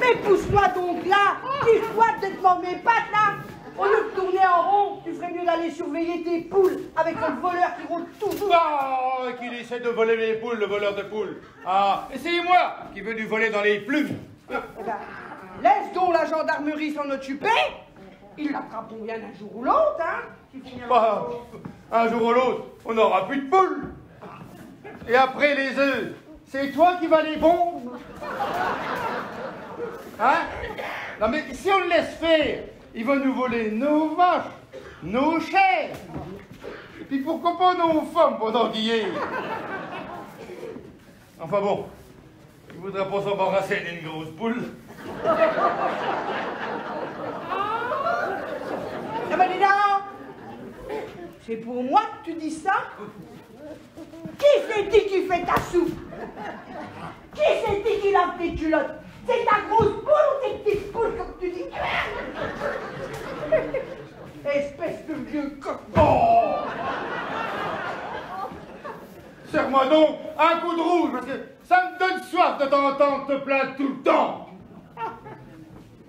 Mais pousse-toi donc là, qu'il soit devant mes pattes là. Au lieu de tourner en rond, tu ferais mieux d'aller surveiller tes poules avec le voleur qui roule toujours. Oh, qu'il essaie de voler mes poules, le voleur de poules. Ah, et c'est moi qui veux lui voler dans les plumes. Eh ben, laisse donc la gendarmerie s'en occuper. Ils l'attraperont bien un jour ou l'autre, hein. Bah, un jour ou l'autre, on n'aura plus de poules. Et après les œufs, c'est toi qui vas les pondre. Hein? Non mais si on le laisse faire, il va nous voler nos vaches, nos chairs. Et puis pourquoi pas nos femmes pendant qu'il y est. Enfin bon, il voudrait pas s'embarrasser d'une grosse poule. Eh ben dis donc, c'est pour moi que tu dis ça? Qui c'est qui fait ta soupe? Qui c'est qui lave tes culottes? C'est ta grosse poule ou tes petites poules comme tu dis? Espèce de vieux coq. Oh! Serre-moi donc un coup de rouge, parce que ça me donne soif de t'entendre te plaindre tout le temps.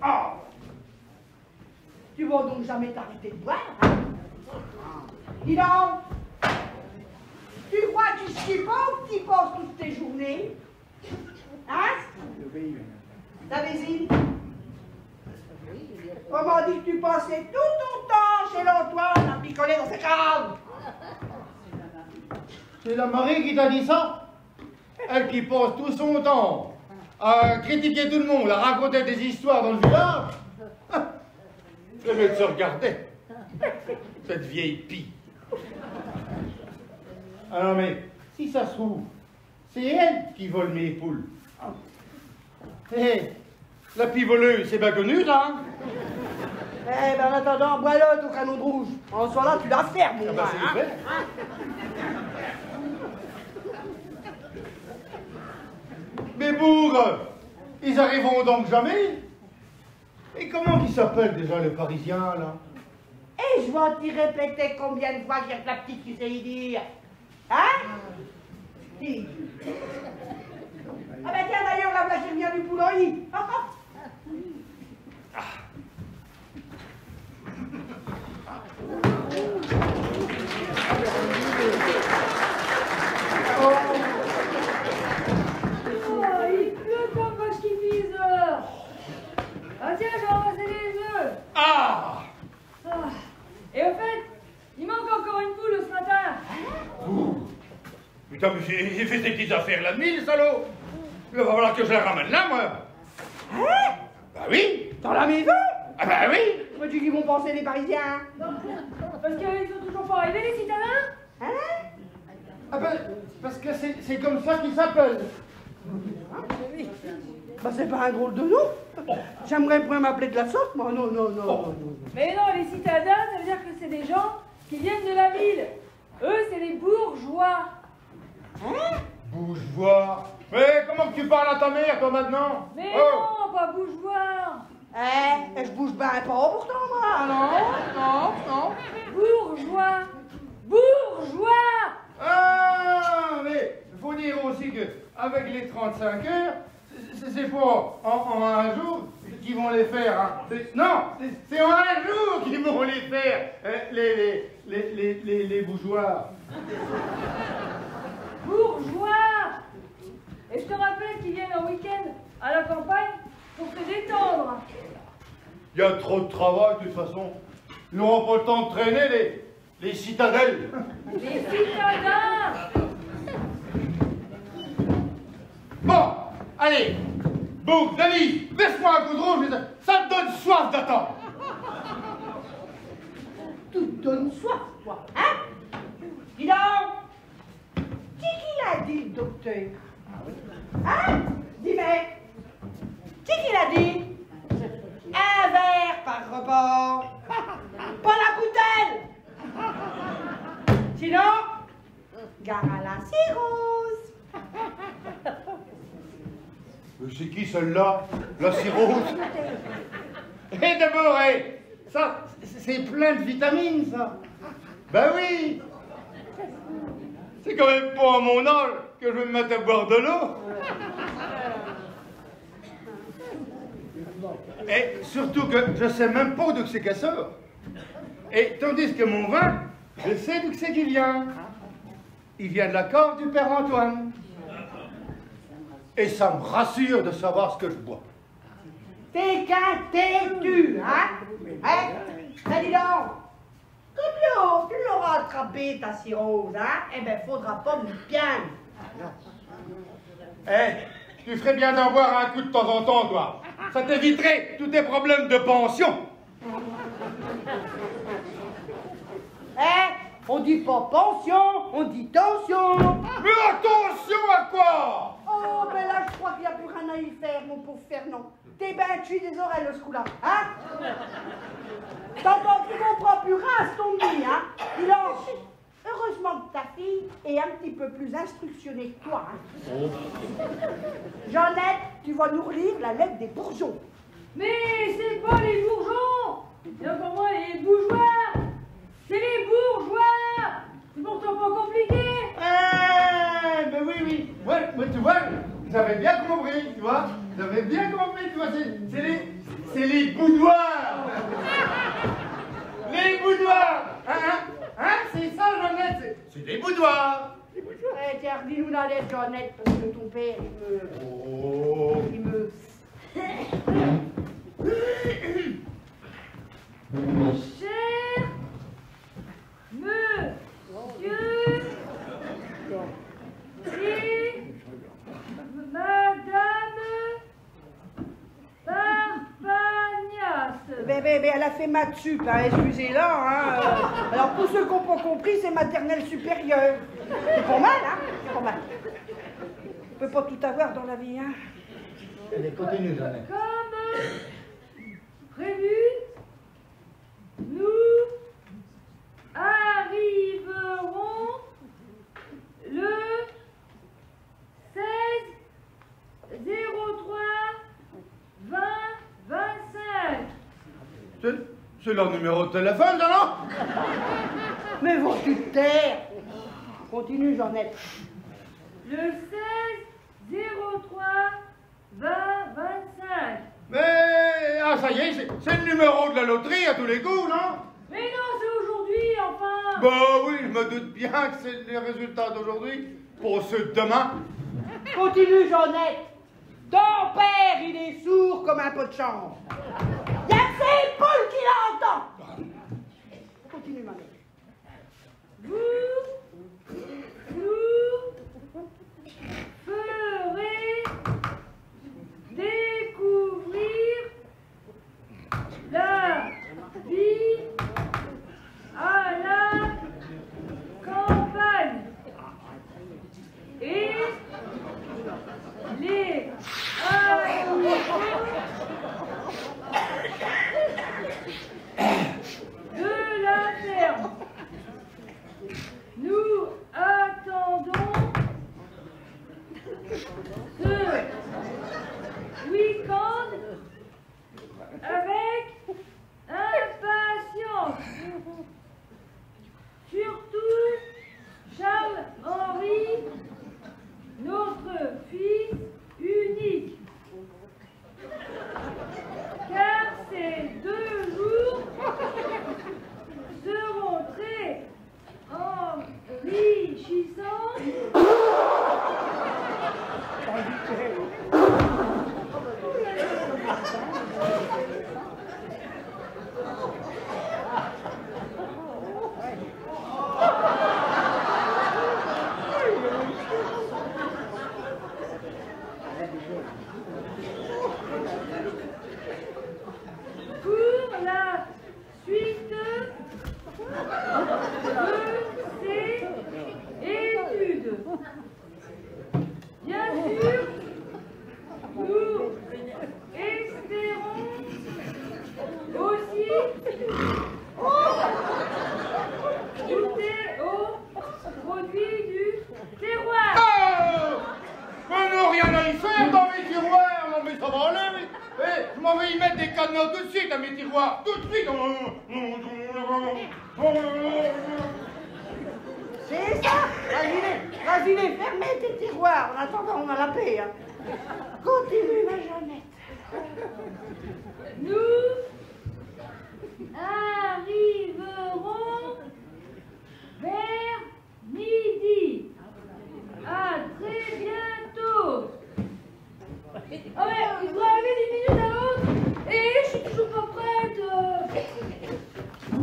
Ah! Tu vas donc jamais t'arrêter de boire, hein? Dis donc, tu crois que tu skis pas ou que tu passes toutes tes journées? Hein? La Vésine? Comment dit que tu passais tout ton temps chez l'Antoine à picoler dans ses caves? C'est la Marie qui t'a dit ça? Elle qui passe tout son temps à critiquer tout le monde, à raconter des histoires dans le village. Le mieux de se regarder. Cette vieille pie. Ah non mais, si ça se trouve, c'est elle qui vole mes poules. Hé, la pie voleuse, c'est bien connu, ça, hein? Eh ben en attendant, bois-le ton canon de rouge. En ce là tu la fermes, mon Ah bah, gars, c'est fait. Mais bougre, ils arriveront donc jamais? Et comment il s'appelle déjà le Parisien, là? Et je vais t'y répéter combien de fois que la petite qui sait y dire. Hein? Dis. Ah ben tiens d'ailleurs, la vache vient du poulailler. Il pleut comme vache qui pise. Ah tiens, j'ai ramassé les œufs. Ah! Et au fait, il manque encore une poule ce matin. Putain, mais j'ai fait ces petites affaires la nuit, le salaud. Il va falloir que je la ramène là, moi. Hein? Bah oui. Dans la maison? Ah bah oui. Mais tu dis vont penser les Parisiens? Parce qu'ils sont toujours pas arrivés, les citadins. Hein? Ah bah, parce que c'est comme ça qu'ils s'appellent. Bah c'est pas un drôle de nom. J'aimerais pouvoir m'appeler de la sorte, moi. Non, non, non, non. Mais non, les citadins, ça veut dire que c'est des gens qui viennent de la ville. Eux, c'est les bourgeois. Hein? Bourgeois. Mais comment que tu parles à ta mère, toi, maintenant? Mais Oh. non, pas bourgeois. Je bouge bien pas pourtant, moi. Non, non, non. Bourgeois. Bourgeois. Ah, mais il faut dire aussi que avec les 35 heures, c'est pas en un jour qu'ils vont les faire. Hein. Non, c'est en un jour qu'ils vont les faire, les bourgeois. Bourgeois. Et je te rappelle qu'ils viennent en week-end à la campagne pour se détendre. Il y a trop de travail, de toute façon. Ils n'auront pas le temps de traîner, les citadelles. Les citadins. Bon, allez, Boum, Dani, laisse-moi un coup de rouge, ça me donne soif d'attendre. Tout donne soif, toi, hein? Dis donc, qui l'a dit, le docteur? Hein? Dis, mais, qui l'a dit? Un verre par repas, pas la bouteille. Sinon, gare à la cirrhose. Mais c'est qui celle-là? La cirrhose? Et d'abord, ça, c'est plein de vitamines, ça. Ben oui. C'est quand même pas à mon âge que je vais me mettre à boire de l'eau. Et surtout que je sais même pas d'où c'est qu'elle sort. Et tandis que mon vin, je sais d'où c'est qu'il vient. Il vient de la cave du père Antoine. Et ça me rassure de savoir ce que je bois. T'es qu'un têtu, hein? Hein? Ben dis donc, comme tu l'auras attrapé ta cirrhose, hein? Eh ben, faudra pas me bien. Eh, tu ferais bien d'en boire un coup de temps en temps, toi. Ça t'éviterait tous tes problèmes de pension. Hein? On dit pas pension, on dit tension. Mais attention à quoi? Oh, ben là, je crois qu'il n'y a plus rien à y faire, mon pauvre Fernand. T'es ben tué des oreilles, ce coup-là, hein? T'entends, tu comprends plus rien, ton nid, hein? Dis donc, heureusement que ta fille est un petit peu plus instructionnée que toi, hein? Jeannette, tu vas nous relire la lettre des bourgeons. Mais c'est pas les bourgeons, et encore moins les bourgeois. C'est les bourgeois. C'est pourtant pas compliqué. Eh, ben oui. Ouais, mais tu vois, j'avais bien compris, tu vois. J'avais bien compris, tu vois, c'est les boudoirs. Les boudoirs. Hein, c'est ça, Jeannette, c'est des boudoirs. Eh, tiens, dis-nous la lettre, Jeannette, parce que ton père, il me... Cher monsieur et madame Parpagnas. Ben, elle a fait maths sup, hein, excusez-la, hein. Alors, pour ceux qui n'ont pas compris, c'est maternelle supérieure. C'est pas mal, hein? C'est pas mal. On peut pas tout avoir dans la vie, hein. Allez, continue, Jeannette. Comme prévu, nous arriverons le 16 03 20 25. C'est leur numéro de téléphone, ça, non? Mais vas-tu te taire? Continue, Jeannette. Le 16 03 20 25. Mais, ah, ça y est, c'est le numéro de la loterie à tous les coups, non? Mais non, c'est aujourd'hui, enfin. Bah oui, je me doute bien que c'est les résultats d'aujourd'hui pour ceux de demain. Continue, Jeannette. Ton père, il est sourd comme un pot de chambre. Il y a ses poules qui l'entendent. Continue, ma mère. Vous ferez découvrir la vie à la campagne et les de la ferme. Nous attendons ce week-end avec impatience. Surtout Charles-Henri, notre fils unique. Car ces 2 jours seront très enrichissants pour la suite de ces études. Bien sûr, nous espérons aussi goûter aux produits du terroir. Oh! Mais non, rien à y faire dans mes tiroirs, non mais ça va aller. Eh, je m'en vais y mettre des cadenas tout de suite à mes tiroirs, tout de suite. C'est ça. Vas-y, fermez tes tiroirs. En attendant, on a la paix. Hein. Continue, ma Jeannette. Nous arriverons vers midi. À très bientôt. Ah ouais, il faudra arriver 10 minutes à l'autre. Et je suis toujours pas prête. Je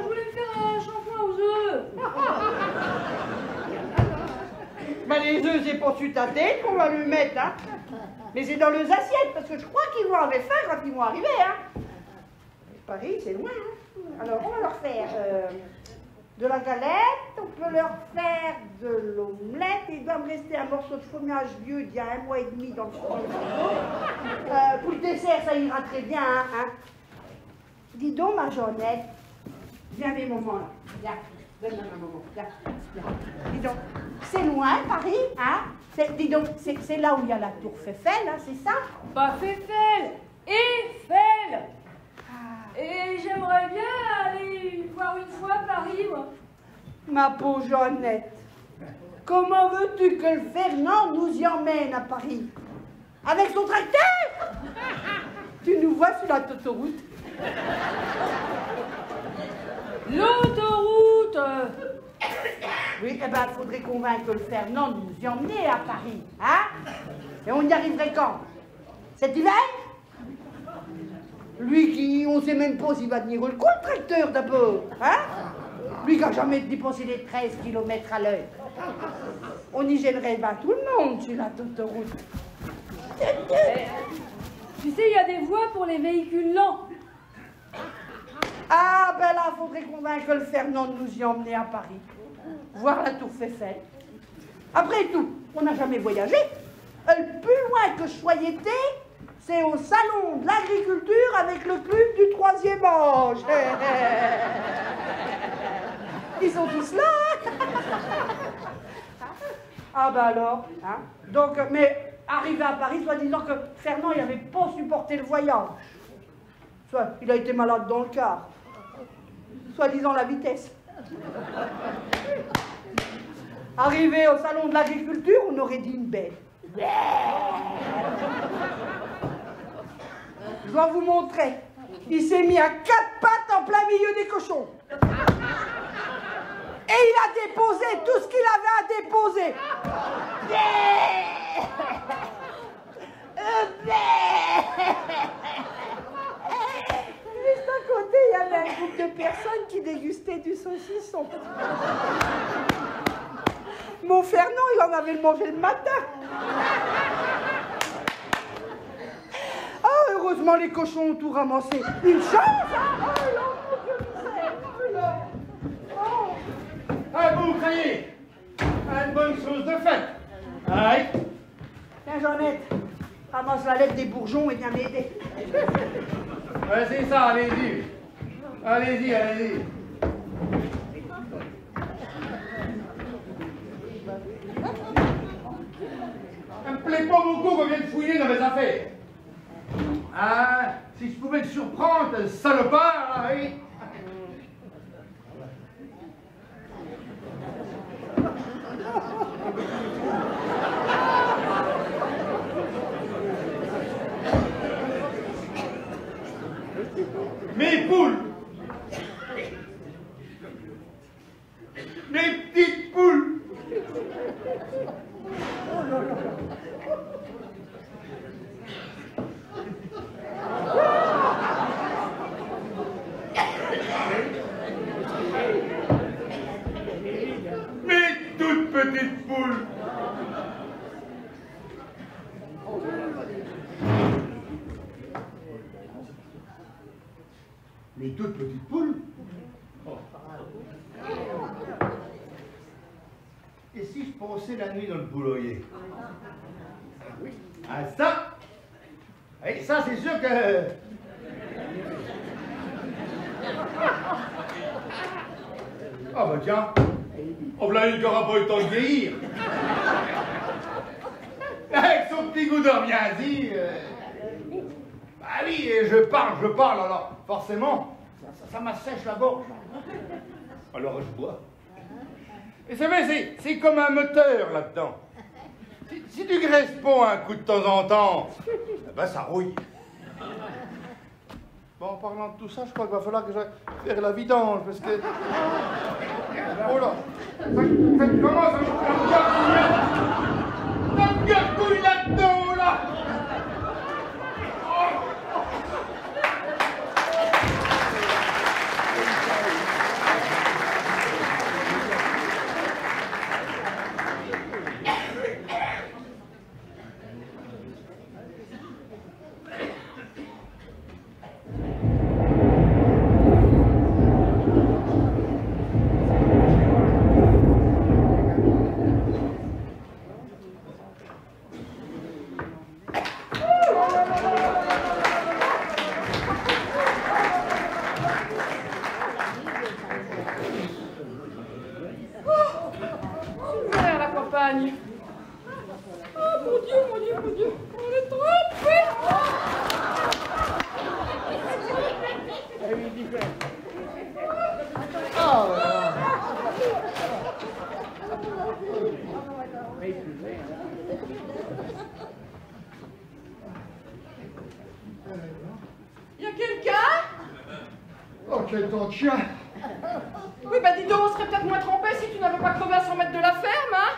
voulais me faire un shampoing aux œufs. Ben, les œufs, c'est pas sur ta tête qu'on va lui mettre, hein. Mais c'est dans les assiettes, parce que je crois qu'ils vont avoir faim quand ils vont arriver, hein. Paris, c'est loin, hein. Alors, on va leur faire de la galette, on peut leur faire de l'omelette, il doit me rester un morceau de fromage vieux d'il y a 1 mois et demi dans le frigo. Pour le dessert, ça ira très bien, hein. Dis donc, ma Jeannette, viens mes moments là, viens, donne-moi un moment, viens. Dis donc, c'est loin, Paris, hein. Dis donc, c'est là où il y a la tour Eiffel, hein, c'est ça? Pas Eiffel, Eiffel. Et j'aimerais bien aller voir une fois Paris, moi. Ma pauvre Jeannette, comment veux-tu que le Fernand nous y emmène à Paris? Avec son tracteur? Tu nous vois sur l'autoroute. L'autoroute. Oui, eh ben, il faudrait convaincre le Fernand de nous y emmener à Paris, hein? Et on y arriverait quand? Cet hiver? Lui qui, on sait même pas s'il va tenir le coup, le tracteur d'abord, hein? Lui qui n'a jamais dépensé les 13 km à l'heure. On y gênerait bien tout le monde sur la autoroute. Tu sais, il y a des voies pour les véhicules lents. Ah, ben là, il faudrait convaincre le Fernand de nous y emmener à Paris. Voir la tour Eiffel. Après tout, on n'a jamais voyagé. Le plus loin que je sois été, c'est au salon de l'agriculture avec le club du 3e âge. Ils sont tous là. Ah ben alors, hein. Donc, mais arrivé à Paris, soi-disant que Fernand, il n'avait pas supporté le voyage. Soit, il a été malade dans le car. Soi-disant la vitesse. Arrivé au salon de l'agriculture, on aurait dit une bête. Je dois vous montrer. Il s'est mis à 4 pattes en plein milieu des cochons. Et il a déposé tout ce qu'il avait à déposer. Juste à côté, il y avait un groupe de personnes qui dégustaient du saucisson. Mon Fernand, il en avait mangé le matin. Ah, heureusement, les cochons ont tout ramassé. Une chance, hein? Oh là, mon Dieu, Ah bon, ça y est, une bonne chose de faite. Aïe. Tiens, Jeannette, ramasse la lettre des bourgeons et viens m'aider. Ouais, c'est ça, allez-y. Allez-y, allez-y. Ça me plaît pas beaucoup qu'on vienne fouiller dans mes affaires. Ah, si je pouvais te surprendre, salopard, là, oui. Mes poules, mes petites poules. Mes toutes petites poules. Mes toutes petites poules. Oh. Et si je passais la nuit dans le poulailler? Ah ça! Et ça, c'est sûr que... Ah bah tiens, on voilà une qui n'aura pas eu le temps de vieillir. Avec son petit goût d'orviasie. Bah oui, et je parle, alors forcément, ça m'assèche la gorge. Alors je bois. Vous savez, c'est comme un moteur là-dedans. Si tu graisses pas un coup de temps en temps, ben ça rouille. Bon, en parlant de tout ça, je crois qu'il va falloir que j'aille faire la vidange, parce que... Oh là! Ça commence à me gargouiller! Ça me gargouille là-dedans, là! Y a quelqu'un? Oh, quel temps de chien! Oui, bah dis donc, on serait peut-être moins trempé si tu n'avais pas crevé à 100 mètres de la ferme, hein?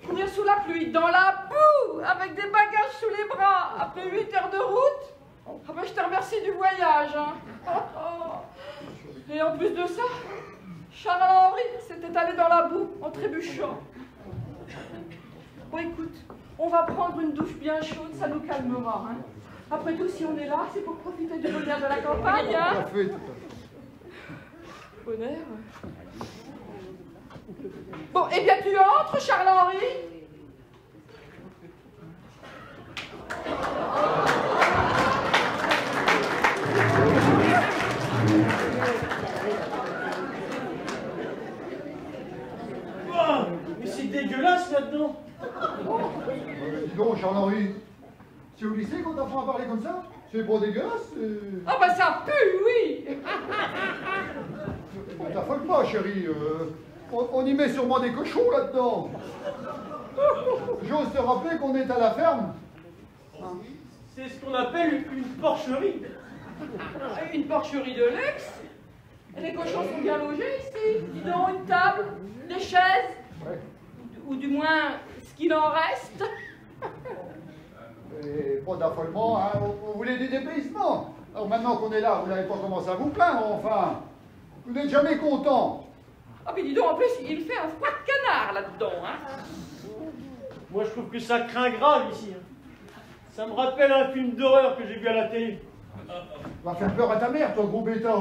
Courir sous la pluie, dans la boue, avec des bagages sous les bras, après 8 heures de route. Ah bah je te remercie du voyage, hein. Et en plus de ça, Charles-Henri s'était allé dans la boue en trébuchant. Bon écoute, on va prendre une douche bien chaude, ça nous calmera, hein. Après tout, si on est là, c'est pour profiter du bonheur de la campagne, hein. Tout à fait, tout à fait. Bonheur. Bon, eh bien tu entres, Charles-Henri. Oh, mais c'est dégueulasse là-dedans. Dis donc, Charles-Henri, c'est au lycée qu'on t'apprend à parler comme ça? C'est pas dégueulasse? Ah bah ça pue, oui. T'affole pas, chérie. On y met sûrement des cochons là-dedans. J'ose te rappeler qu'on est à la ferme. C'est ce qu'on appelle une porcherie. Une porcherie de luxe. Et les cochons sont bien logés ici. Dis donc, une table, des chaises, Ouais. ou du moins ce qu'il en reste. Et pas d'affolement, hein. Vous voulez du dépaysement. Alors maintenant qu'on est là, vous n'avez pas commencé à vous plaindre, enfin. Vous n'êtes jamais content. Ah mais dis donc, en plus, il fait un froid de canard là-dedans, hein. Moi, je trouve que ça craint grave ici. Hein. Ça me rappelle un film d'horreur que j'ai vu à la télé. Va faire peur à ta mère, toi, gros bêta.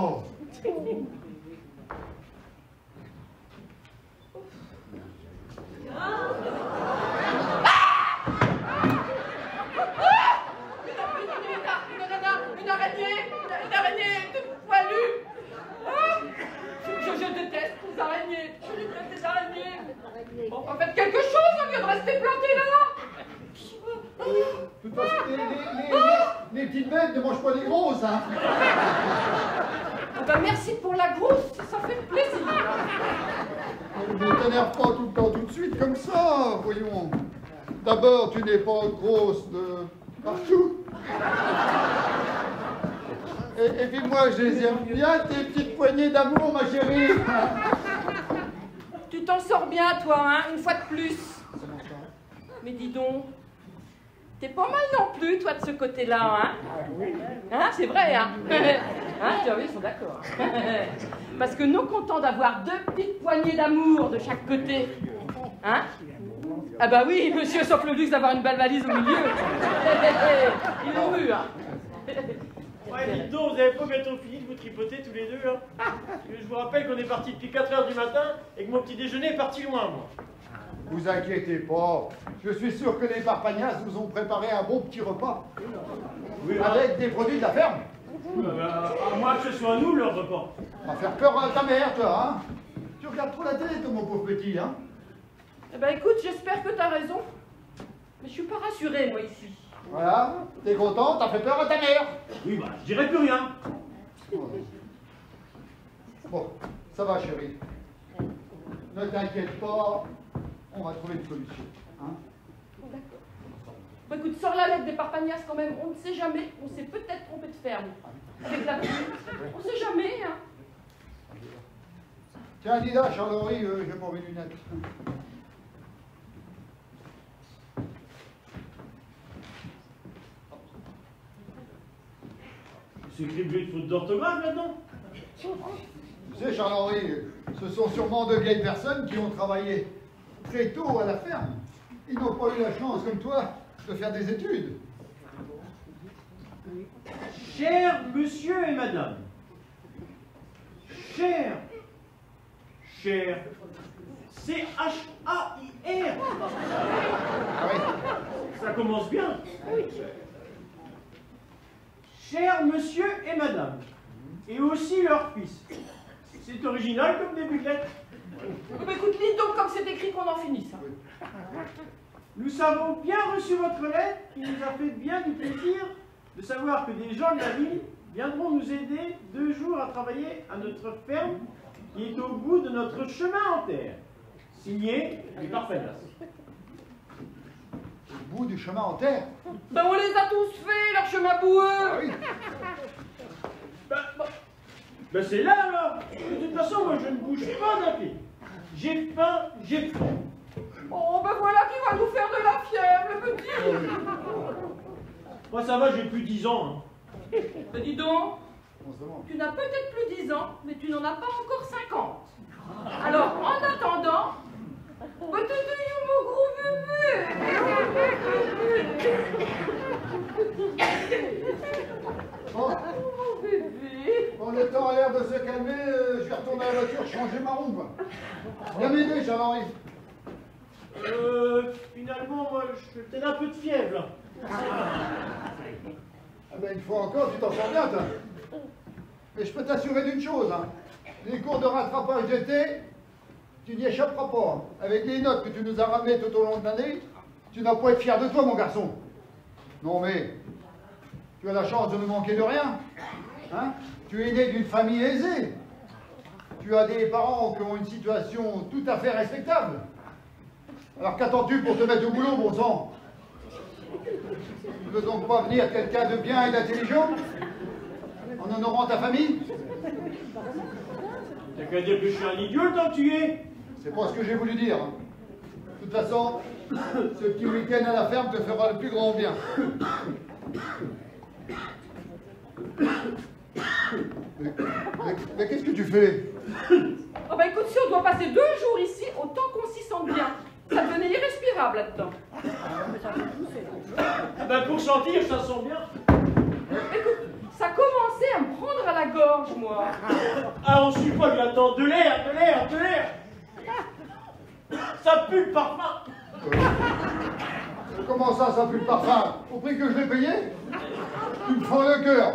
Une araignée toute poilue. Ah, je déteste les araignées. Je déteste les araignées. Bon, faites quelque chose au lieu de rester planté là. De toute façon, les petites bêtes ne mangent pas les grosses, hein. Ah bah merci pour la grosse, ça fait plaisir. Ne t'énerve pas tout le temps, tout de suite, comme ça, voyons. D'abord, tu n'es pas grosse de partout. Et puis moi, je les aime bien, tes petites poignées d'amour, ma chérie. Tu t'en sors bien, toi, hein, une fois de plus. Mais dis donc, t'es pas mal non plus, toi, de ce côté-là, hein. Hein, c'est vrai, hein. Hein, tu vois, ils sont d'accord. Parce que nous comptons d'avoir 2 petites poignées d'amour de chaque côté. Hein? Ah bah oui, monsieur, sauf le luxe d'avoir une belle valise au milieu. Ils l'ont eu, hein. Ouais, dites donc, vous avez pas bientôt fini de vous tripoter tous les deux, là? Parce que je vous rappelle qu'on est parti depuis 4 h du matin et que mon petit déjeuner est parti loin, moi. Vous inquiétez pas, je suis sûr que les Parpagnas vous ont préparé un bon petit repas. Oui, Avec des produits de la ferme. À moins que ce soit nous, leur repas. Va faire peur à ta mère, toi, hein. Tu regardes trop la télé, toi, mon pauvre petit, hein. Eh ben écoute, j'espère que t'as raison. Mais je suis pas rassurée, moi, ici. Voilà, t'es content, t'as fait peur à ta mère. Oui, bah, je dirais plus rien. Bon, ça va, chérie. Ne t'inquiète pas, on va trouver une solution. Hein? D'accord. Bon, écoute, sors la lettre des Parpagnas quand même. On ne sait jamais. On s'est peut-être trompé de ferme. Avec la pluie. On ne sait jamais, hein. Tiens, dis là, Charles-Henri, j'ai pas mes lunettes. C'est criblé de fautes d'orthographe là-dedans. Tu sais, Charles-Henri, ce sont sûrement de vieilles personnes qui ont travaillé très tôt à la ferme. Ils n'ont pas eu la chance, comme toi, de faire des études. Cher monsieur et madame, cher, C-H-A-I-R. Ah oui. Ça commence bien. Cher monsieur et madame, et aussi leur fils. C'est original comme début de lettre. Bah, écoute, lis donc comme c'est écrit qu'on en finisse. Hein. Nous avons bien reçu votre lettre qui nous a fait bien du plaisir de savoir que des gens de la ville viendront nous aider 2 jours à travailler à notre ferme qui est au bout de notre chemin en terre. Signé les Parpagnas. Au bout du chemin en terre. Ben on les a tous fait, leur chemin boueux. Ah oui. Ben c'est là alors. De toute façon, moi je ne bouge pas d'un pied. J'ai faim, j'ai faim. Oh, ben voilà qui va nous faire de la fièvre, le petit. Moi ça va, j'ai plus 10 ans. Hein. Ben dis donc, On se demande. tu n'as peut-être plus 10 ans, mais tu n'en as pas encore 50. Alors, en attendant, peut-être mon gros bébé. Bon, Mon bébé. quand le temps a l'air de se calmer, je vais retourner à la voiture changer ma roue, quoi. Viens m'aider, Charles-Henri. Finalement, moi je peut-être un peu de fièvre là. Ah ben, une fois encore, tu t'en sors bien, toi. Mais je peux t'assurer d'une chose, hein. Les cours de rattrapage d'été, tu n'y échapperas pas. Hein. Avec les notes que tu nous as ramenées tout au long de l'année, tu n'as pas à être fier de toi, mon garçon. Non, mais tu as la chance de ne manquer de rien. Hein? Tu es né d'une famille aisée. Tu as des parents qui ont une situation tout à fait respectable. Alors qu'attends-tu pour te mettre au boulot, bon sang? Tu veux donc pas venir quelqu'un de bien et d'intelligent en honorant ta famille? T'as qu'à dire que je suis un idiot le temps que tu y es. C'est pas ce que j'ai voulu dire. Hein. De toute façon, ce petit week-end à la ferme te fera le plus grand bien. Mais qu'est-ce que tu fais? Oh ben écoute, si on doit passer 2 jours ici, autant qu'on s'y sente bien. Ça devenait irrespirable là-dedans. Ben pour sentir, ça sent bien. Écoute, ça commençait à me prendre à la gorge, moi. Ah, on suit pas là-dedans. De l'air, de l'air, de l'air. Ça pue le parfum. Comment ça pue le parfum? Au prix que je l'ai payé? Tu me fends le cœur.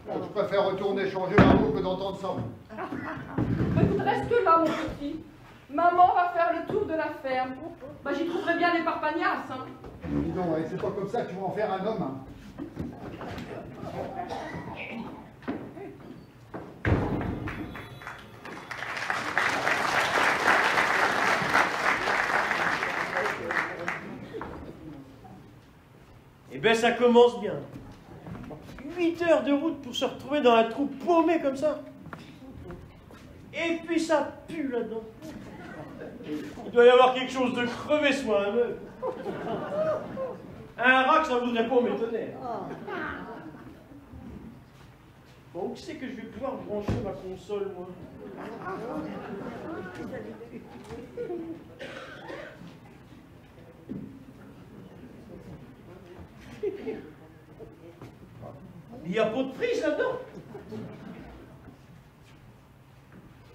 Bon, je préfère retourner changer ma roue que d'entendre ça. Bah, écoute, reste là, mon petit. Maman va faire le tour de la ferme. Bah, j'y trouverai bien les Parpagnas, hein. Dis donc, ouais, c'est pas comme ça que tu vas en faire un homme. Hein. Eh ben ça commence bien. 8 heures de route pour se retrouver dans un trou paumé comme ça. Et puis ça pue là-dedans. Il doit y avoir quelque chose de crevé soit un œuf. Un rat que ça voudrait pas m'étonner. Bon, où c'est que je vais pouvoir brancher ma console, moi? Il n'y a pas de prise là-dedans.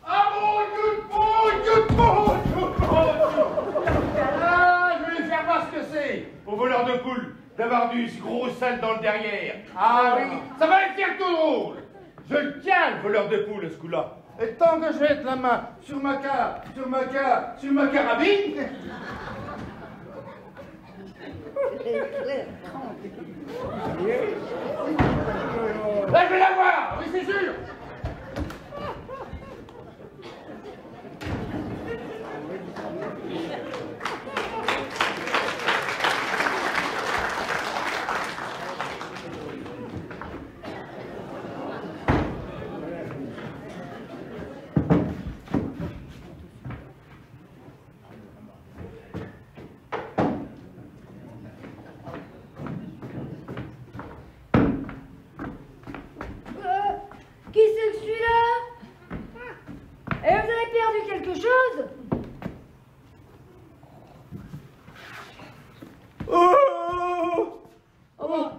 Ah mon Dieu, Ah, je vais lui faire voir ce que c'est, au voleur de poules, d'avoir du gros sale dans le derrière. Ah oui, ça va être faire tout drôle. Je le tiens, le voleur de poules, ce coup-là. Et tant que je vais être la main sur ma carabine... Là, je vais la voir, oui, c'est sûr.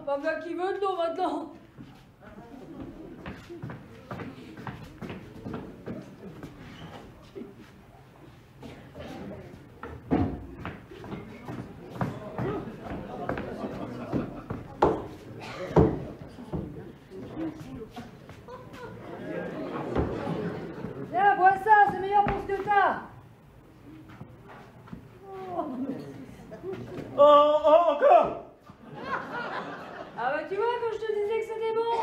Pas bien qui veut de l'eau maintenant. Tiens, bois ça, c'est meilleur pour ce que t'as. Oh, encore. Ah bah tu vois, quand je te disais que c'était bon.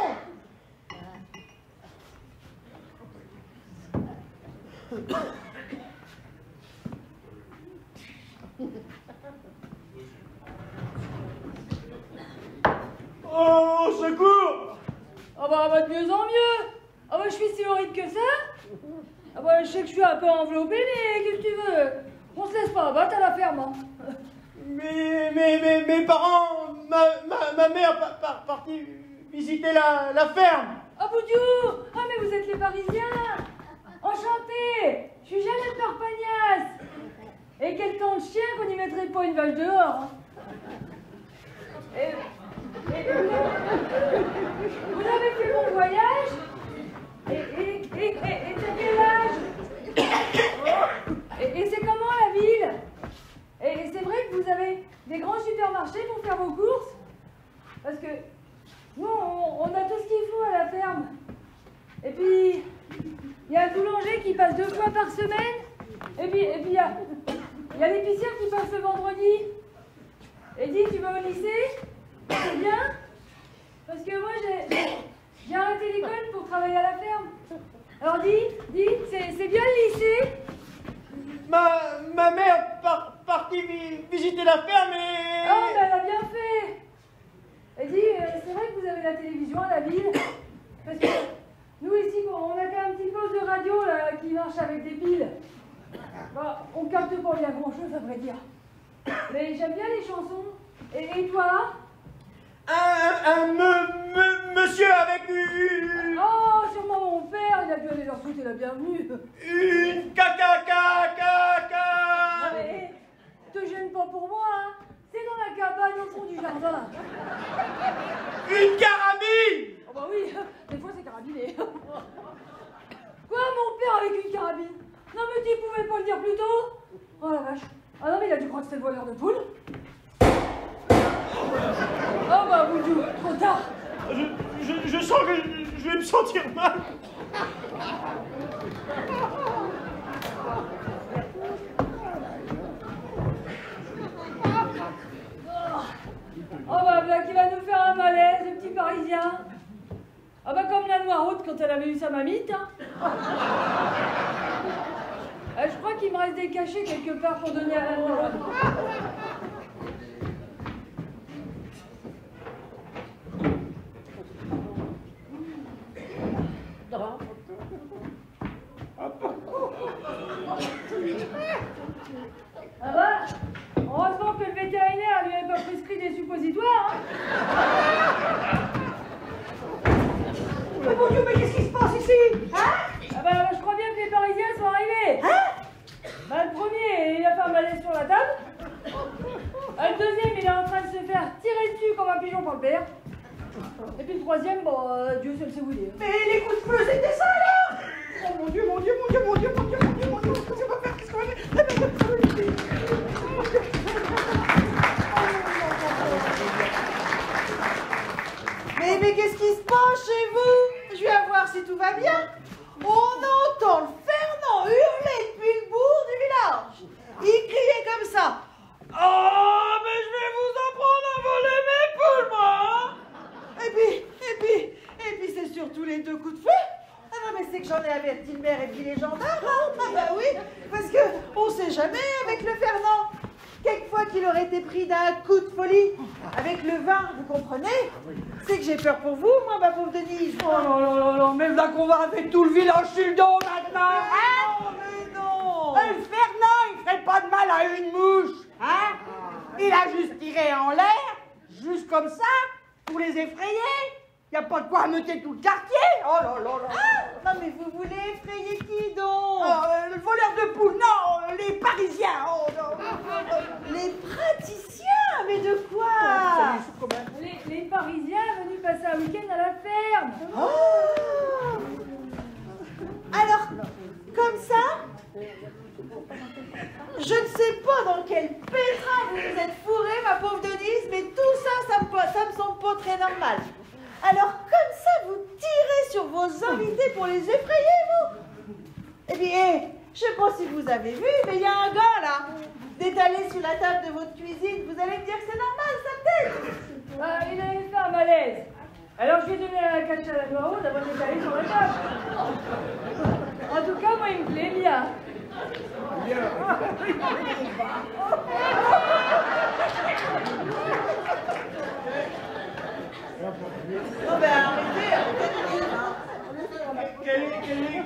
Oh, au secours. Ah bah de mieux en mieux. Ah bah je suis si horrible que ça. Ah bah je sais que je suis un peu enveloppée, mais qu'est-ce que tu veux? On se laisse pas abattre à la ferme. Hein. Mais mes parents, ma mère partie visiter la ferme. Ah Boudiou! Ah mais vous êtes les Parisiens. Enchanté. Je suis Jeannette Parpagnas. Et quel temps de chien qu'on n'y mettrait pas une vache dehors. Hein. Et vous avez fait mon voyage? Et t'as quel âge? Et c'est comment la ville? Et c'est vrai que vous avez des grands supermarchés pour faire vos courses? Parce que nous, on a tout ce qu'il faut à la ferme. Et puis, il y a un boulanger qui passe 2 fois par semaine. Et puis il y a l'épicière qui passe le vendredi. Et dis, tu vas au lycée? C'est bien? Parce que moi, j'ai arrêté l'école pour travailler à la ferme. Alors dis, c'est bien le lycée? Ma mère partie visiter la ferme et... Oh, ben elle a bien fait. Et dis, c'est vrai que vous avez la télévision à la ville? Parce que nous ici, on a qu'un petit poste de radio là, qui marche avec des piles. Bah, on capte pas bien grand chose à vrai dire. Mais j'aime bien les chansons. Et toi? Monsieur avec une... Oh, sûrement mon père, il a dû aller leur souhaiter la bienvenue. Une caca. Ah, mais te gêne pas pour moi, hein. C'est dans la cabane au fond du jardin. Une carabine. Oh bah oui, des fois c'est carabiné. Quoi, mon père avec une carabine? Non mais tu pouvais pas le dire plus tôt? Oh la vache. Ah non mais il a dû croire que c'était le voleur de poule. Oh bah Boudou, trop tard. Je sens que je vais me sentir mal. Oh bah voilà qui va nous faire un malaise, le petit Parisien. Ah bah comme la Noireaude quand elle avait eu sa mamite. Hein. Je crois qu'il me reste des cachets quelque part pour donner à la Noireaude. Ah bah, heureusement que le vétérinaire lui avait pas prescrit des suppositoires. Hein. Mais mon Dieu, mais qu'est-ce qui se passe ici? Hein? Ah bah, je crois bien que les Parisiens sont arrivés. Hein? Bah, le premier, il a fait un malaise sur la table. Le deuxième, il est en train de se faire tirer dessus comme un pigeon par le père. Et puis le troisième, bon, Dieu seul sait où il est. Mais les coups de feu, c'était ça là? Oh mon Dieu, mon Dieu, mon Dieu, mon Dieu, mon Dieu, mon Dieu, mon Dieu, qu'est-ce qu'on va faire? Qu'est-ce qu'on va faire? Mais qu'est-ce qui se passe chez vous? Je viens voir si tout va bien. On entend le Fernand hurler depuis le bourg du village. Il criait comme ça. Oh, mais je vais vous apprendre à voler mes poules, moi, hein? Et puis, c'est surtout les 2 coups de feu. Ah non, mais c'est que j'en ai averti le maire et puis les gendarmes, hein? Ah bah oui, parce que on sait jamais avec le Fernand. Quelquefois qu'il aurait été pris d'un coup de folie avec le vin, vous comprenez? C'est que j'ai peur pour vous, moi, ma pauvre Denise. Oh non, mais là qu'on va avec tout le village sur le dos maintenant, hein? Non, mais non. Le Fernand, il ferait pas de mal à une mouche, hein? Il a juste tiré en l'air, juste comme ça, pour les effrayer. Y a pas de quoi ameuter tout le quartier. Oh là là là. Non, mais vous voulez effrayer qui donc? Le voleur de poules, non, les Parisiens. Oh non. Les praticiens? Mais de quoi? Les Parisiens venus passer un week-end à la ferme. Oh! Alors, comme ça, je ne sais pas dans quel pétrin vous vous êtes fourré, ma pauvre Denise, mais tout ça, ça me semble pas très normal. Alors, comme ça, vous tirez sur vos invités pour les effrayer, vous? Eh bien, je sais pas si vous avez vu, mais il y a un gars, là, d'étalé sur la table de votre cuisine. Vous allez me dire que c'est normal, ça peut-être? Il avait fait un malaise. Alors je lui ai donné la cache à la Noiro d'avoir étalé sur la table. En tout cas, moi, il me plaît bien. Non, ben arrêtez.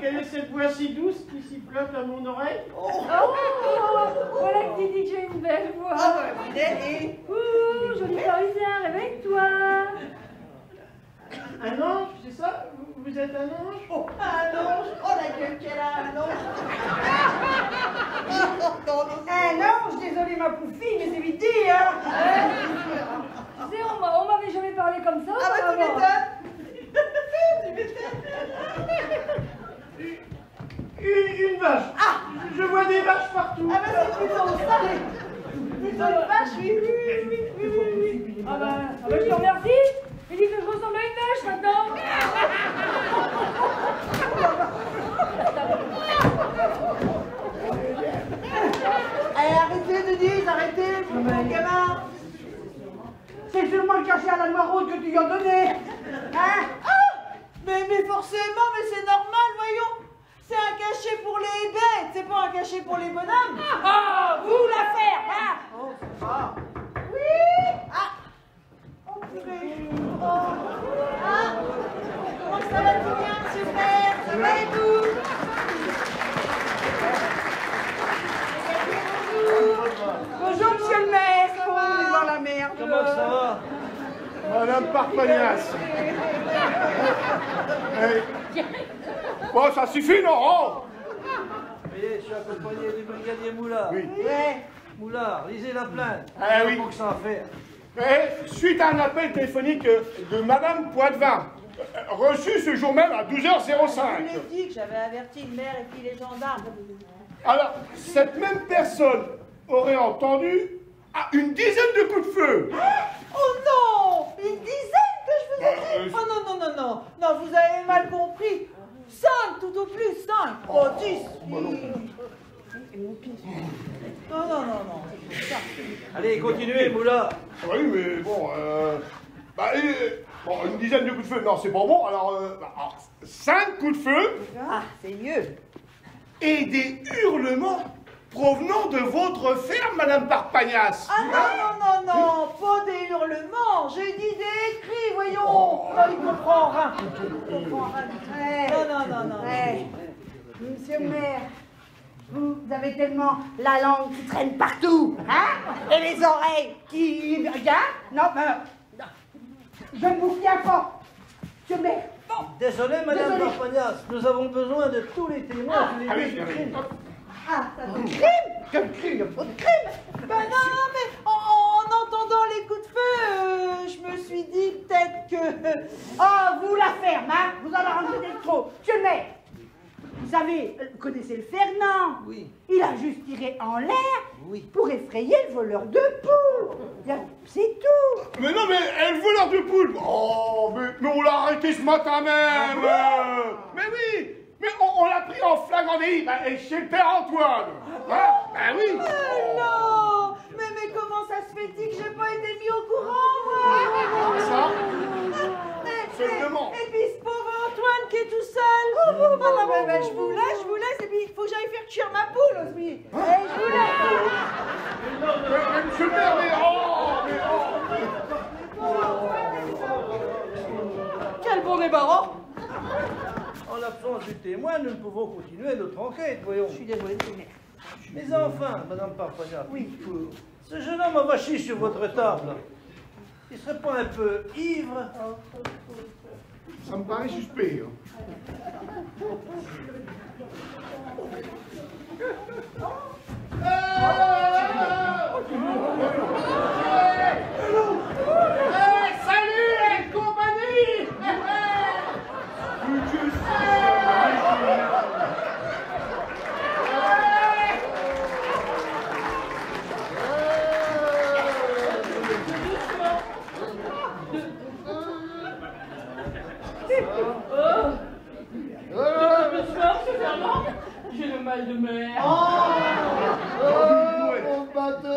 Quelle est cette voix si douce qui sifflote à mon oreille? Voilà que tu dis que j'ai une belle voix. Et Ouh, joli Parisien, réveille-toi. Un ange, c'est ça? Vous êtes un ange? un ange. Oh, la gueule qu'elle a, un ange. Un ange, désolé ma pauvre fille, mais c'est vite dit, hein. Tu sais, on m'avait jamais parlé comme ça. Ah bah tu auparavant. m'étonnes. Une vache. Ah. Je vois des vaches partout. Ah bah c'est plutôt ça. Plutôt une vache, oui. Ah bah, je te remercie. Il dit que je ressemble à une vache maintenant. Allez, arrêtez, Denise, arrêtez, mon gamin. C'est sûrement le cachet à la Noiro que tu lui as donné. Hein? Mais forcément, mais c'est normal, voyons. C'est un cachet pour les bêtes, c'est pas un cachet pour les bonhommes. Ah, vous l'affaire, hein? Oh, ça va. Oui. Ah. Oh, purée. Oh. Ah. Comment ça va tout bien, monsieur le maire? Ça va et vous? Bonjour, monsieur le maire. On est dans la merde. Comment ça va? Madame Parpagnas. Bon, ça suffit, non? Vous voyez, je suis accompagné du brigadier Moulard. Oui. Ouais. Moulard, lisez la plainte. Ah oui. Pour que ça à faire. Et suite à un appel téléphonique de Madame Poitvin, reçu ce jour même à Je 12h05. vous l'ai dit que j'avais averti le maire et puis les gendarmes. Alors, cette même personne aurait entendu une dizaine de coups de feu. Oh non! Une dizaine que je vous ai dit? Oh non, non, non, non. Non, vous avez mal compris. 5 tout au plus, 5. Oh, 10. Non, non, non, non. Ça. Allez, continuez, Moulard. Oui, mais bon, bon, une dizaine de coups de feu, non, c'est pas bon. Alors, 5 coups de feu Ah, c'est mieux. et des hurlements provenant de votre ferme, Madame Parpagnas. Ah non, non, non, non, pas des hurlements. J'ai dit des cris, voyons. Non, il comprend rien. Il comprend rien. Non, non, non, non. Ouais. Monsieur le maire, vous avez tellement la langue qui traîne partout, hein? Et les oreilles qui... Regarde? Non, non. Je ne vous tiens pas. Monsieur le maire. Bon. Désolé, Madame Désolé. Parpagnas, nous avons besoin de tous les témoins. Ah oui, Ah, ça c'est crime. Quel cri, il n'y a pas de crime. Ben non, mais en entendant les coups de feu, je me suis dit peut-être que... Oh, vous la ferme, hein? Vous en rajoutez trop. Monsieur le maire, vous savez, vous connaissez le Fernand? Oui. Il a juste tiré en l'air Oui. pour effrayer le voleur de poules. C'est tout. Mais non, mais elle voleur de poule. Oh, mais on l'a arrêté ce matin même. Mais oui, mais on l'a pris en flagrant délit et chez le père Antoine. Hein? Ben oui. Non, mais comment ça se fait-il que j'ai pas été mis au courant, moi? Ça, Et puis ce pauvre Antoine qui est tout seul. Oh, non, mais je vous laisse, et puis il faut que j'aille faire cuire ma poule aussi. Et je vous laisse. mais monsieur le maire, Quel bon débarras. En l'absence du témoin, nous ne pouvons continuer notre enquête, voyons. Je suis désolée, monsieur le maire. Mais enfin, Madame Parpagnas, Oui. ce jeune homme a vachi sur votre table. Il serait pas un peu ivre? Ça me paraît suspect. Hein. Salut les compagnies. J'ai le mal de mer. Mon bateau.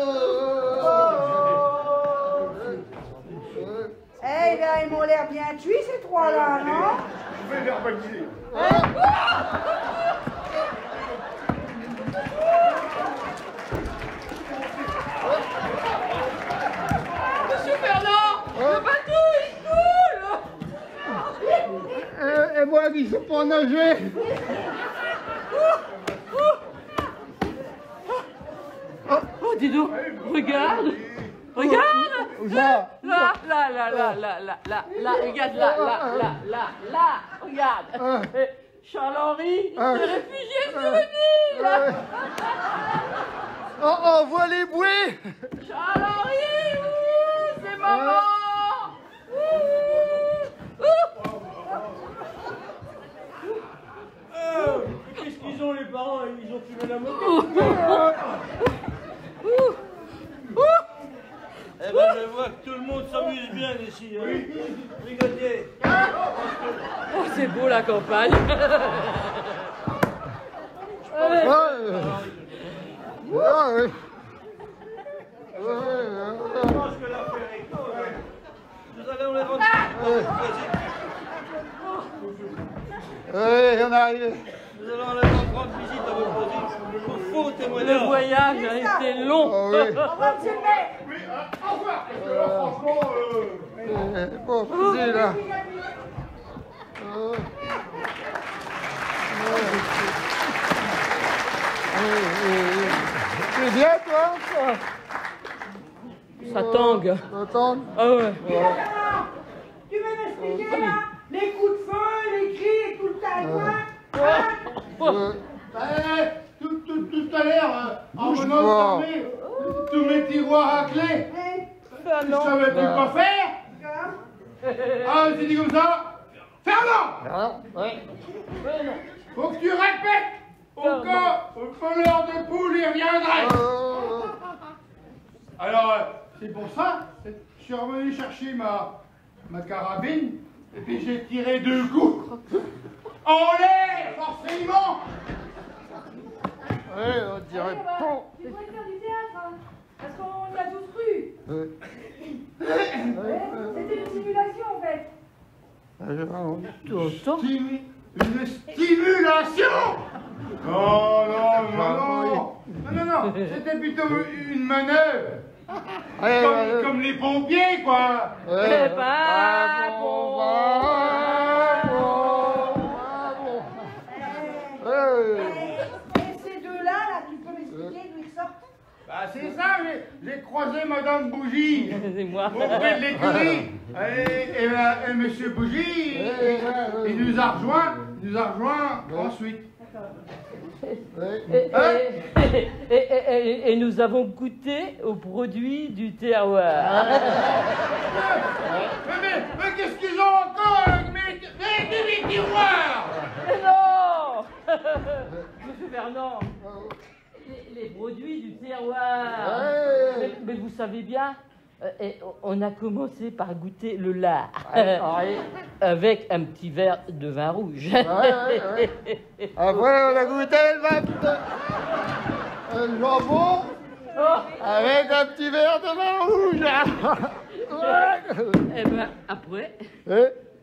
Eh bien, ils m'ont l'air bien tués, ces trois-là, non? Je vais verbaliser. Monsieur Fernand, le bateau il coule. Et moi qui sais pas nager. Oh, dis donc, regarde. Regarde. Ça. Là, regarde, là, regarde. Charles-Henri, s'est réfugié sur une île. On voit les bouées. Charles-Henri, c'est maman. Qu'est-ce qu'ils ont les parents? Ils ont fumé la moquette. Eh ben je vois que tout le monde s'amuse bien ici. Hein. Brigadier. Oh, c'est beau la campagne. Allez. Ouais. Je pense que l'affaire est close. Nous allons les rendre. Ouais, on arrive. Nous allons aller rendre visite à vos produits. Pour faux Le témoignages. voyage a été long. Oh, oui. Au revoir, monsieur le maire. Oui, au revoir. Parce que là, franchement, bon, c'est là. C'est bien, toi? Ça tangue. Ça tangue? Ah ouais. Tu veux m'expliquer, là? Les coups de feu, les cris et tout le tagouin? Tout à l'heure, en venant de fermer tous mes tiroirs à clé, je savais plus quoi faire. Ah, c'est dit comme ça. Fernand! Faut que tu répètes au cas où le voleur de poule y reviendrait. Alors, c'est pour ça, je suis revenu chercher ma carabine et puis j'ai tiré 2 coups. En l'air, forcément. Oui, on dirait pas. Tu pourrais faire du théâtre, hein, parce qu'on y a tous cru. C'était une simulation en fait. Une stimulation. Non, c'était plutôt une manœuvre. Comme les pompiers, quoi. C'est pas bon. Et ces deux-là, là, tu peux m'expliquer d'où ils sortent? Bah c'est ça, j'ai croisé Madame Bougie C'est moi. auprès de l'écurie. Et Monsieur Bougie, il nous a rejoint ensuite. Et nous avons goûté aux produits du terroir. Mais qu'est-ce qu'ils ont encore avec mes tiroirs? Mais non. Monsieur Fernand, les produits du terroir. Mais vous savez bien, on a commencé par goûter le lard. Avec un petit verre de vin rouge. Après, on a goûté le jambon avec un petit verre de vin rouge. Et ben après,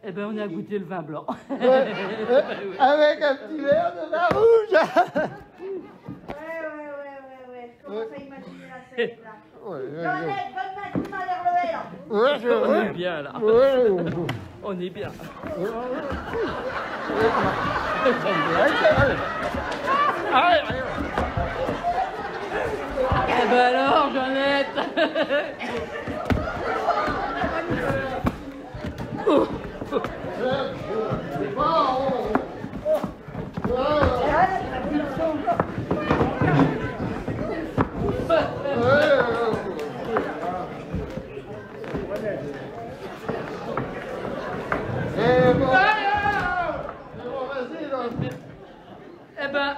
on a goûté le vin blanc. Avec un petit verre de vin rouge. Ouais. Je commence à imaginer la scène, là. Ouais, Bonne main, l'air levé, là. On est bien là. On est bien. Eh ben alors, Jeannette. C'est pas...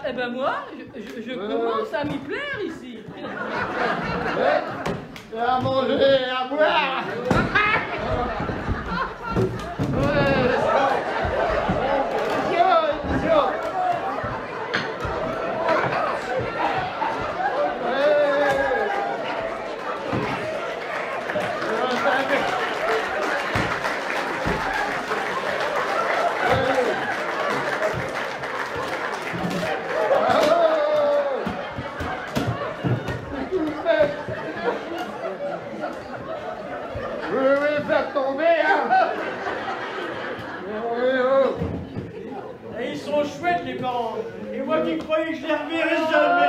Eh ben moi, je commence à m'y plaire ici. Et à manger et à boire. Et ils sont chouettes les parents. Et moi qui croyais que je les reverrais jamais.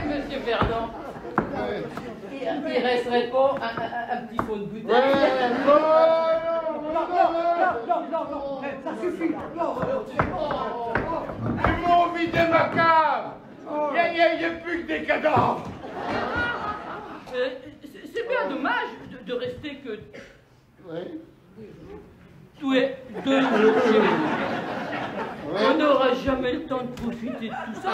Monsieur Fernand, il resterait pas un petit fond de bouteille. Non, ça suffit. Ils m'ont vidé ma cave. Il n'y a plus que des cadavres. C'est bien dommage de rester que Oui. tous les 2 jours chez vous. On n'aura jamais le temps de profiter de tout ça.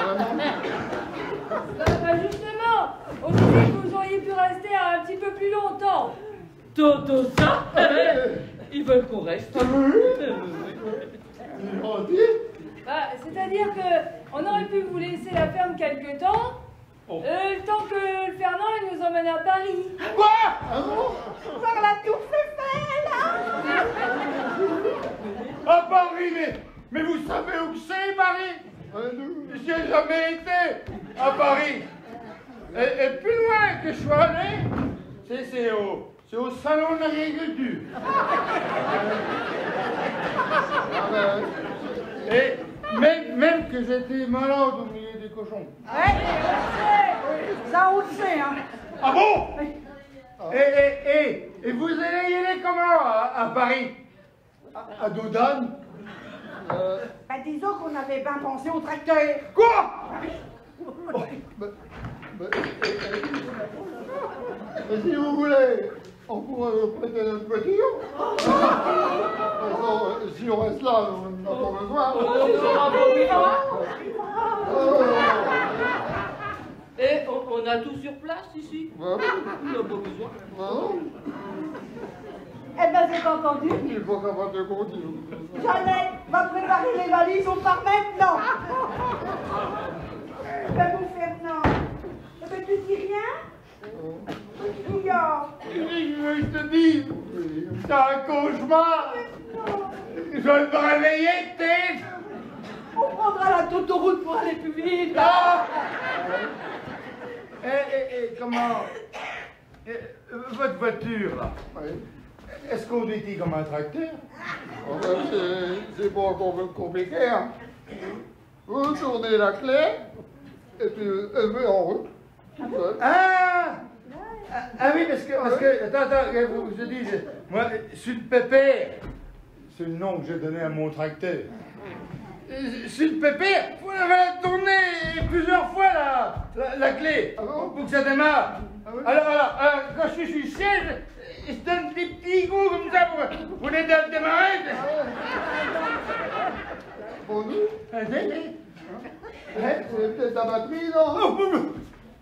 Bah justement, on disait que vous auriez pu rester un petit peu plus longtemps. Tout ça, ils veulent qu'on reste. Bah, c'est-à-dire que on aurait pu vous laisser la ferme quelque temps, le temps que le Fernand il nous emmène à Paris. Quoi? Par la tour Eiffel, hein? À Paris, mais vous savez où c'est, Paris? J'y ai jamais été, à Paris. Et plus loin que je sois allé, c'est au salon de l'agriculture. Et même que j'étais malade au milieu des cochons. Ça, on le sait, hein? Ah bon? Et vous allez y aller comment à Paris? À Dodane? Bah, disons qu'on avait bien pensé au tracteur. Quoi? Mais si vous voulez, on pourrait vous prêter notre voiture. Si on reste là, on n'a pas besoin. Et on a tout sur place ici. On n'a pas besoin. Eh ben, c'est entendu. Il faut qu'on va te continuer. Jeannette va préparer les valises, on part maintenant. Ben, mon Fernand, eh ben, tu dis rien? Je te dis, c'est un cauchemar. Je vais me réveiller, t'es. On prendra la autoroute pour aller plus vite. Ah. Et comment... votre voiture, là, est-ce qu'on dit comme un tracteur? C'est pas encore compliqué, hein. Vous tournez la clé, et puis elle met en route. Ah! Ah oui, parce que, attends, je dis, moi, Sud Pépère, c'est le nom que j'ai donné à mon tracteur. Sud Pépère, vous l'avez tourné plusieurs fois la clé, pour que ça démarre. Alors, quand je suis siège, je donne des petits coups comme ça pour l'aider à démarrer. Bon, c'est peut-être la batterie, non?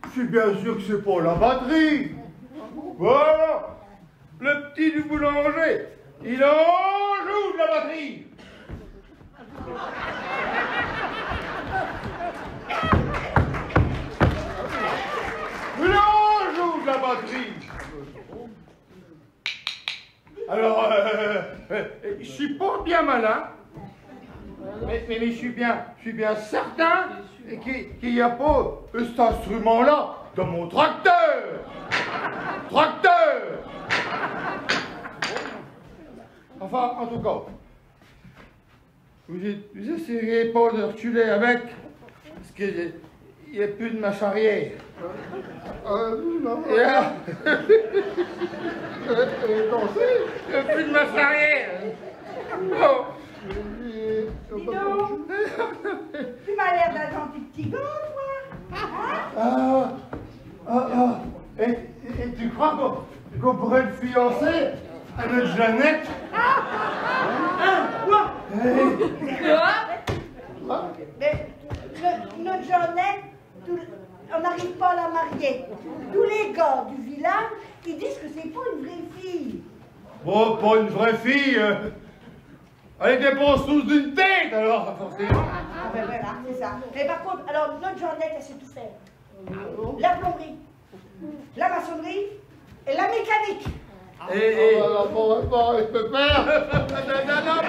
Je suis bien sûr que c'est pas la batterie. Voilà, le petit du boulanger, il en joue de la batterie. Il en joue de la batterie. Alors, je suis pas bien malin, mais je suis bien certain qu'il n'y a pas cet instrument-là dans mon tracteur. Tracteur. Enfin, en tout cas, vous essayerez pas de reculer avec, parce qu'il n'y a plus de marche arrière. Non. Il n'y a plus de marche arrière. Oh. Dis donc, tu m'as l'air d'un gentil petit gars, toi. Hein? Et tu crois qu'on pourrait le fiancer à notre Jeannette? Quoi? Mais notre Jeannette, on n'arrive pas à la marier. Tous les gars du village, ils disent que c'est pas une vraie fille. Bon, pas une vraie fille. Elle dépense tous d'une tête, alors, forcément. Ah ben voilà, c'est ça. Mais par contre, alors notre Jeannette, elle sait tout faire. La plomberie, la maçonnerie et la mécanique. Il peut faire. Non,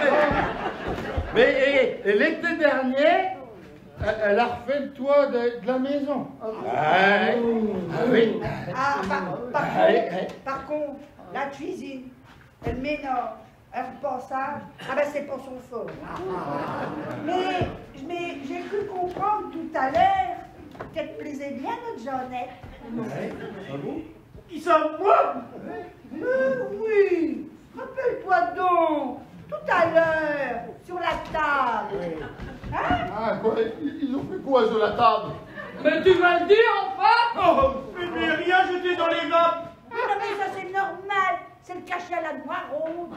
mais l'été dernier, elle a refait le toit de la maison. Oui. Par contre, la cuisine, le ménage, un repassage, ben c'est pas son fort. Mais j'ai cru comprendre tout à l'heure qu'elle te plaisait bien, notre Jeannette. Ah bon? Qui ça, moi? Oui, rappelle-toi donc, tout à l'heure, sur la table. Hein? Ah, quoi? Ils ont fait quoi sur la table? Mais tu vas le dire, enfin? Oh, mais j'ai rien jeté dans les vapes. Non, mais ça c'est normal, c'est le cachet à la noix ronde.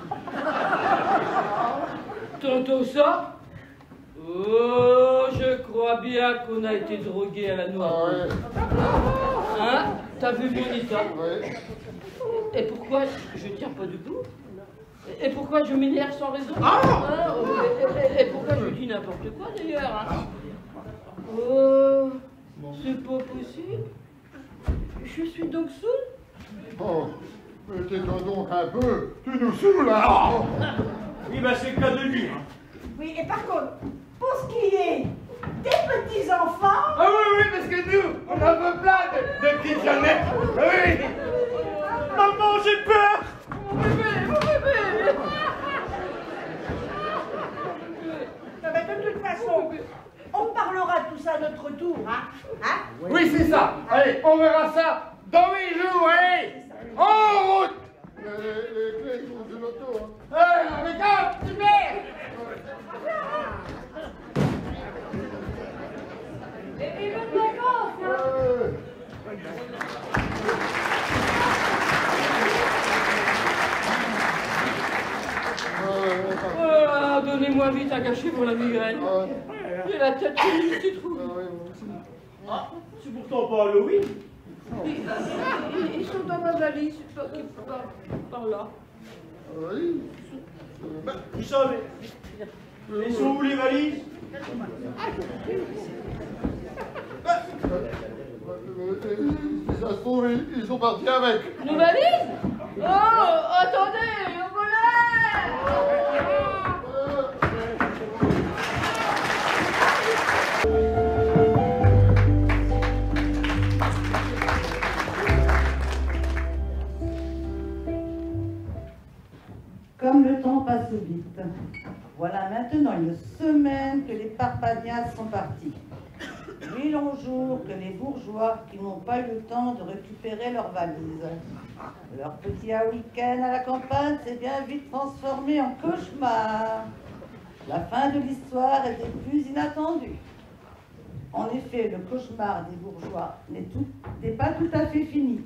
T'entends ça? Oh, je crois bien qu'on a été drogué à la noix. Ah ouais. Hein? T'as vu mon état? Ouais. Et pourquoi je tiens pas debout? Et pourquoi je m'énerve sans raison? Et pourquoi je dis n'importe quoi d'ailleurs? Hein? Oh, c'est pas possible. Je suis donc saoule? Oh, mais tais-toi donc un peu. Tu nous saoules, là. Oui, ben c'est le cas de le dire. Oui, et par contre, pour ce qui est des petits-enfants... Ah oui, parce que nous, on en veut plein de petites Jeannettes. Oui. Maman, j'ai peur. Mon bébé! Non, mais de toute façon, on parlera de tout ça à notre tour, hein? Oui, c'est ça. Allez, on verra ça dans 8 jours. Allez, en route. Les clés sont sur l'auto, hein. Allez, regarde, super. Et bonnes vacances, hein? Oh, donnez-moi vite un cachet pour la migraine. J'ai la tête qui se trouve. Ah, c'est pourtant pas Halloween. Ils sont dans ma valise, par là. Oui. Ben, vous savez, ils sont où les valises? Si ça se trouve, ils sont partis avec. Nos valises? Oh, attendez, au volet! Comme le temps passe vite. Voilà maintenant une semaine que les Parpagnas sont partis. 1000 longs jours que les bourgeois qui n'ont pas eu le temps de récupérer leurs valises. Leur petit week-end à la campagne s'est bien vite transformé en cauchemar. La fin de l'histoire était plus inattendue. En effet, le cauchemar des bourgeois n'est pas tout à fait fini.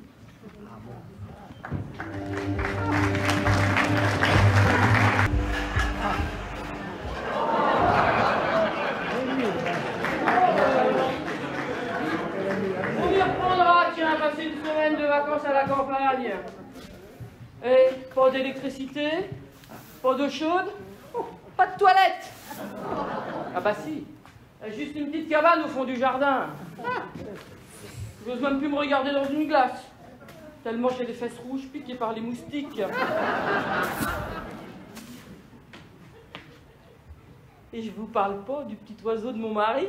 On y reprendra, tiens, passer une semaine de vacances à la campagne. Et pas d'électricité, pas d'eau chaude, pas de toilette. Ah bah si, juste une petite cabane au fond du jardin. J'ose même plus me regarder dans une glace, tellement j'ai les fesses rouges piquées par les moustiques. Et je vous parle pas du petit oiseau de mon mari.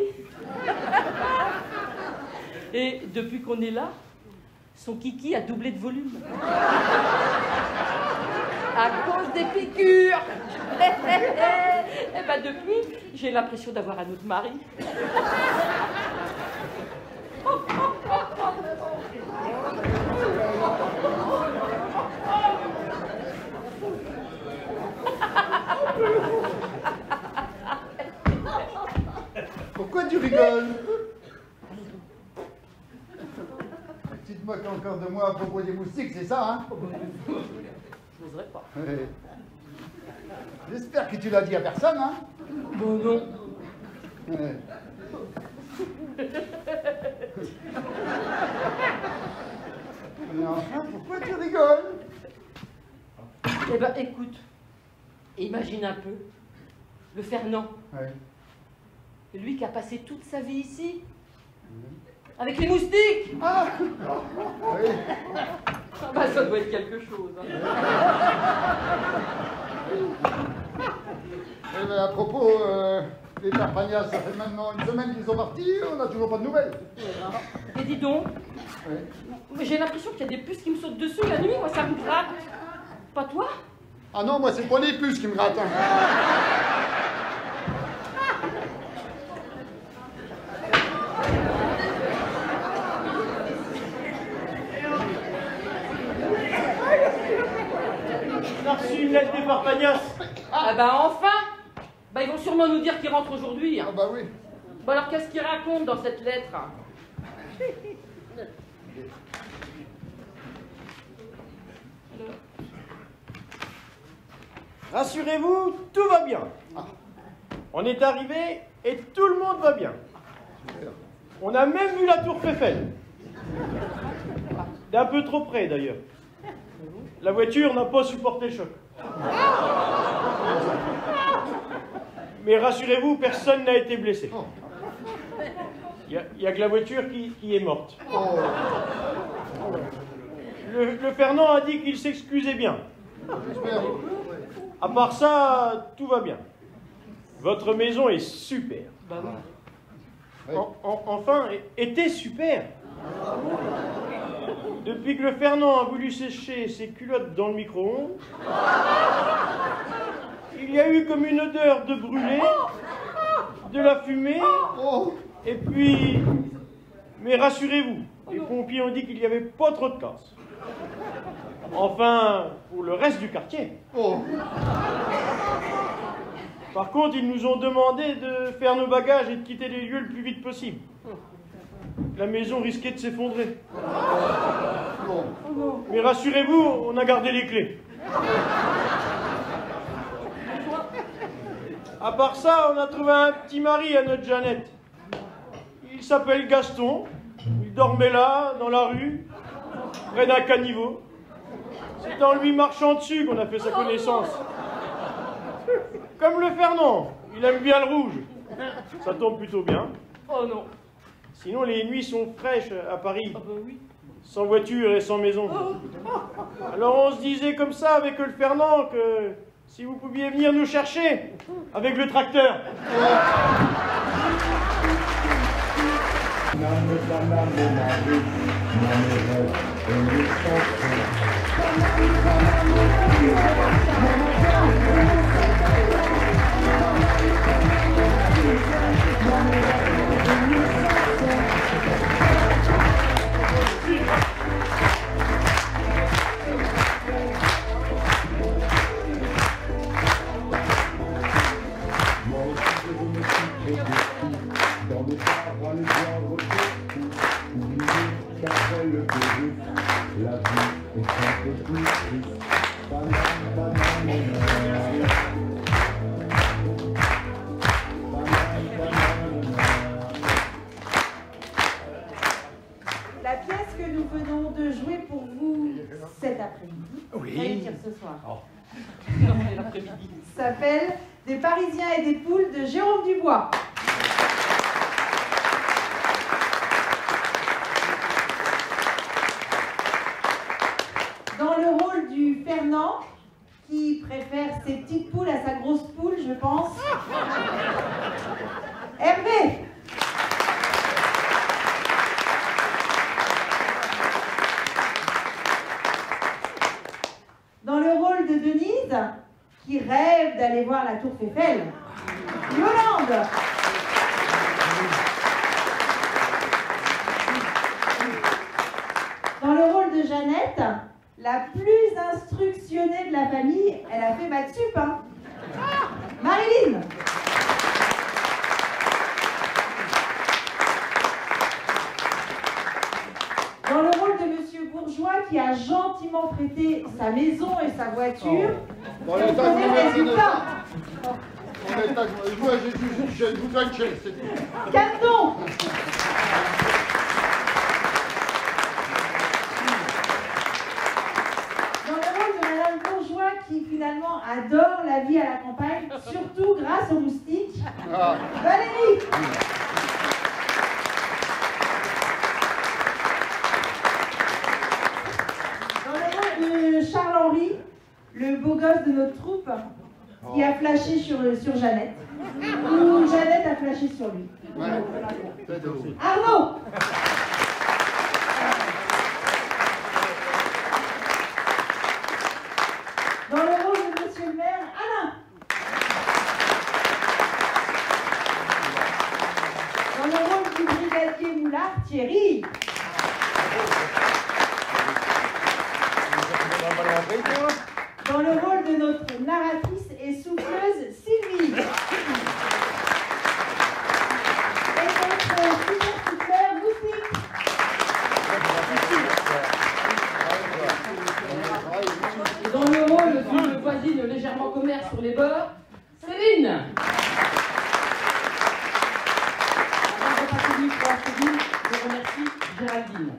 Et depuis qu'on est là, son kiki a doublé de volume. À cause des piqûres. Et ben depuis, j'ai l'impression d'avoir un autre mari. Pourquoi tu rigoles? Dites-moi qu'encore de moi à propos des moustiques, c'est ça, hein? Je n'oserais pas. Ouais. J'espère que tu l'as dit à personne, hein? Bon, non. Ouais. Mais enfin, pourquoi tu rigoles? Eh ben, écoute, imagine un peu, le Fernand, Ouais. lui qui a passé toute sa vie ici, avec les moustiques. Ah oui. Ah ben, ça doit être quelque chose. Hein. Eh ben, à propos, les Tarpagnas, ça fait maintenant une semaine qu'ils sont partis, on n'a toujours pas de nouvelles. Et dis donc, Ouais. mais j'ai l'impression qu'il y a des puces qui me sautent dessus la nuit, moi ça me gratte. Pas toi? Ah non, moi c'est pas les puces qui me grattent. Hein. On a reçu une lettre des Parpagnas. Ah ben enfin. Ben ils vont sûrement nous dire qu'ils rentrent aujourd'hui. Hein. Ah bah oui. Bon alors qu'est-ce qu'ils racontent dans cette lettre? Rassurez-vous, tout va bien. On est arrivé et tout le monde va bien. On a même vu la tour Eiffel. D'un peu trop près d'ailleurs. La voiture n'a pas supporté le choc. Mais rassurez-vous, personne n'a été blessé. Il y a que la voiture qui est morte. Le Fernand a dit qu'il s'excusait bien. À part ça, tout va bien. Votre maison est super. Bah oui. Enfin, était super. Depuis que le Fernand a voulu sécher ses culottes dans le micro-ondes, il y a eu comme une odeur de brûlé, de la fumée, et puis... Mais rassurez-vous, les pompiers ont dit qu'il n'y avait pas trop de casse. Enfin, pour le reste du quartier. Par contre, ils nous ont demandé de faire nos bagages et de quitter les lieux le plus vite possible. La maison risquait de s'effondrer. Mais rassurez-vous, on a gardé les clés. À part ça, on a trouvé un petit mari à notre Jeannette. Il s'appelle Gaston. Il dormait là, dans la rue, près d'un caniveau. C'est en lui marchant dessus qu'on a fait sa connaissance. Comme le Fernand, il aime bien le rouge. Ça tombe plutôt bien. Oh non. Sinon, les nuits sont fraîches à Paris. Ah bah oui. Sans voiture et sans maison. Alors on se disait comme ça avec le Fernand que si vous pouviez venir nous chercher avec le tracteur. La vie est un peu plus triste. La pièce que nous venons de jouer pour vous cet après-midi, ce soir, s'appelle Des Parisiens et des poules de Jérôme Dubois. Dans le rôle du Fernand, qui préfère ses petites poules à sa grosse poule, je pense, Hervé. Dans le rôle de Denise, qui rêve d'aller voir la Tour Eiffel, Yolande. Dans le rôle de Jeannette, la plus instructionnée de la famille, elle a fait maths sup, hein. Marilyn. Dans le rôle de Monsieur Bourgeois, qui a gentiment prêté sa maison et sa voiture, Dans on l'état connaît le résultat. Moi, j'ai besoin de chez, c'est tout. Calme-donc. Dans le rôle de Madame Bourgeois, qui finalement adore la vie à la campagne, surtout grâce aux moustiques, Valérie. Dans le rôle de Charles-Henri, le beau gosse de notre troupe, qui a flashé sur Jeannette, ou Jeannette a flashé sur lui. Arnaud. Dans le rôle de Monsieur le maire, Alain. Dans le rôle du brigadier Moulard, Thierry. Dans le rôle de notre narratrice et souffleuse, Sylvie. Et notre super souffleur, Moustique. Dans le rôle d'une voisine légèrement commère sur les bords, Céline. Avant de passer le micro à Céline, je remercie Géraldine.